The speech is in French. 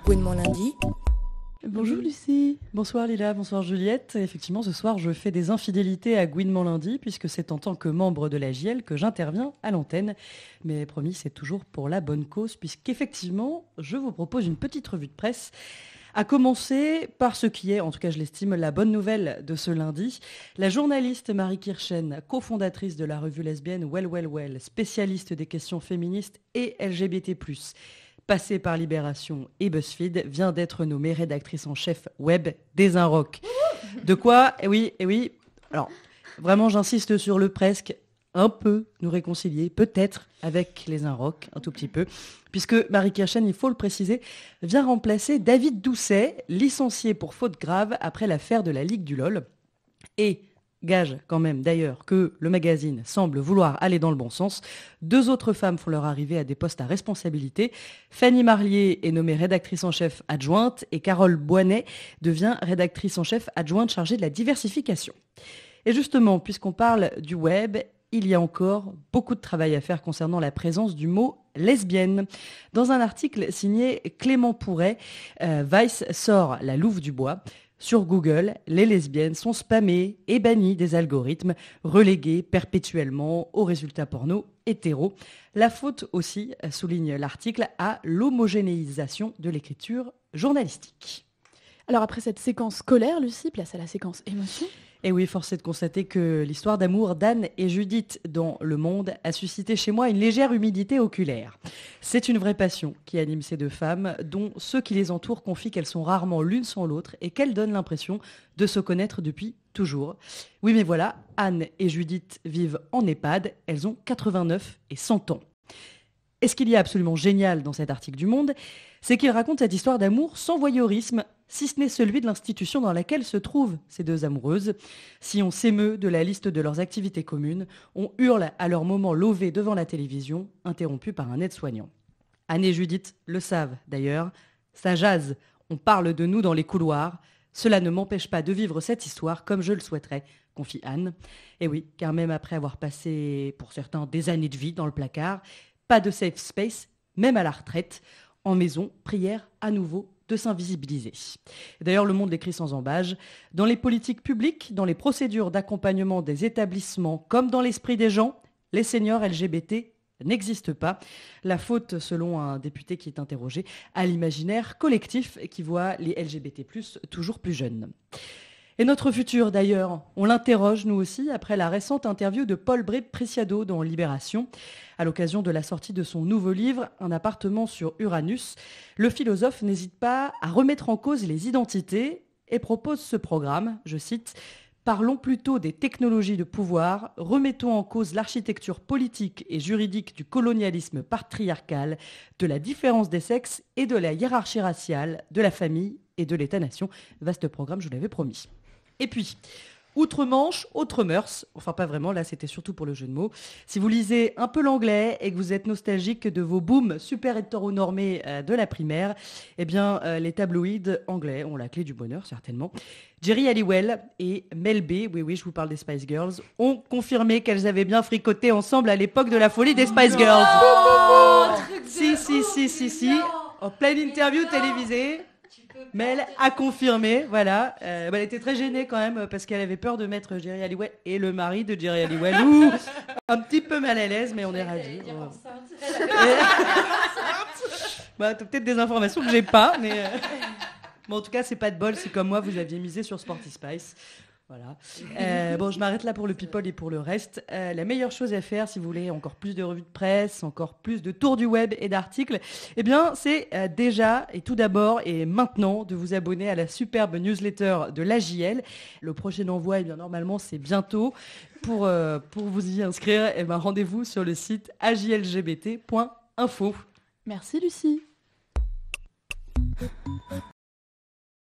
Gouinement lundi. Bonjour Lucie. Bonsoir Lila, bonsoir Juliette. Effectivement, ce soir, je fais des infidélités à Gouinement lundi, puisque c'est en tant que membre de la JL que j'interviens à l'antenne. Mais promis, c'est toujours pour la bonne cause, puisqu'effectivement, je vous propose une petite revue de presse. À commencer par ce qui est, en tout cas je l'estime, la bonne nouvelle de ce lundi. La journaliste Marie Kirchen, cofondatrice de la revue lesbienne Well Well Well, spécialiste des questions féministes et LGBT+, passée par Libération et BuzzFeed, vient d'être nommée rédactrice en chef web des Inrocks. De quoi, eh oui, alors vraiment j'insiste sur le presque, un peu nous réconcilier, peut-être avec les Inrocks, un tout petit peu, puisque Marie Kirchen, il faut le préciser, vient remplacer David Doucet, licencié pour faute grave après l'affaire de la Ligue du LOL. Et gage quand même d'ailleurs que le magazine semble vouloir aller dans le bon sens. 2 autres femmes font leur arrivée à des postes à responsabilité. Fanny Marlier est nommée rédactrice en chef adjointe et Carole Boinet devient rédactrice en chef adjointe chargée de la diversification. Et justement, puisqu'on parle du web, il y a encore beaucoup de travail à faire concernant la présence du mot lesbienne. Dans un article signé Clément Pourret, Vice sort la louve du bois. Sur Google, les lesbiennes sont spammées et bannies des algorithmes, reléguées perpétuellement aux résultats porno hétéros. La faute aussi, souligne l'article, à l'homogénéisation de l'écriture journalistique. Alors après cette séquence scolaire, Lucie, place à la séquence émotion. Et oui, force est de constater que l'histoire d'amour d'Anne et Judith dans Le Monde a suscité chez moi une légère humidité oculaire. C'est une vraie passion qui anime ces 2 femmes, dont ceux qui les entourent confient qu'elles sont rarement l'une sans l'autre et qu'elles donnent l'impression de se connaître depuis toujours. Oui, mais voilà, Anne et Judith vivent en EHPAD, elles ont 89 et 100 ans. Et ce qu'il y a absolument génial dans cet article du Monde, c'est qu'il raconte cette histoire d'amour sans voyeurisme, si ce n'est celui de l'institution dans laquelle se trouvent ces 2 amoureuses. Si on s'émeut de la liste de leurs activités communes, on hurle à leur moment lové devant la télévision, interrompu par un aide-soignant. Anne et Judith le savent d'ailleurs, ça jase, on parle de nous dans les couloirs. Cela ne m'empêche pas de vivre cette histoire comme je le souhaiterais, confie Anne. Et oui, car même après avoir passé, pour certains, des années de vie dans le placard, pas de safe space, même à la retraite. En maison, prière à nouveau de s'invisibiliser. D'ailleurs, Le Monde l'écrit sans embâge. Dans les politiques publiques, dans les procédures d'accompagnement des établissements, comme dans l'esprit des gens, les seniors LGBT n'existent pas. La faute, selon un député qui est interrogé, à l'imaginaire collectif qui voit les LGBT+, toujours plus jeunes. Et notre futur, d'ailleurs, on l'interroge, nous aussi, après la récente interview de Paul Bré-Preciado dans Libération. À l'occasion de la sortie de son nouveau livre, Un appartement sur Uranus, le philosophe n'hésite pas à remettre en cause les identités et propose ce programme, je cite, « Parlons plutôt des technologies de pouvoir, remettons en cause l'architecture politique et juridique du colonialisme patriarcal, de la différence des sexes et de la hiérarchie raciale, de la famille et de l'État-nation. » Vaste programme, je vous l'avais promis. Et puis, outre-Manche, autre mœurs. Enfin, pas vraiment, là, c'était surtout pour le jeu de mots. Si vous lisez un peu l'anglais et que vous êtes nostalgique de vos booms super hétéronormés de la primaire, eh bien, les tabloïds anglais ont la clé du bonheur, certainement. Jerry Halliwell et Mel B, oui, je vous parle des Spice Girls, ont confirmé qu'elles avaient bien fricoté ensemble à l'époque de la folie des Spice Girls. Si. En pleine interview télévisée. Mel a confirmé, voilà. Elle était très gênée quand même parce qu'elle avait peur de mettre Jerry Halliwell et le mari de Jerry Halliwell. Ouh, un petit peu mal à l'aise, mais on est ravis. T'as peut-être des informations que j'ai pas, mais bon, en tout cas, c'est pas de bol. Si comme moi, vous aviez misé sur Sporty Spice. Voilà. Bon, je m'arrête là pour le people et pour le reste. La meilleure chose à faire, si vous voulez encore plus de revues de presse, encore plus de tours du web et d'articles, eh bien, c'est déjà et tout d'abord et maintenant de vous abonner à la superbe newsletter de l'AJL. Le prochain envoi, eh bien, normalement, c'est bientôt. Pour vous y inscrire, eh ben, rendez-vous sur le site ajlgbt.info. Merci Lucie.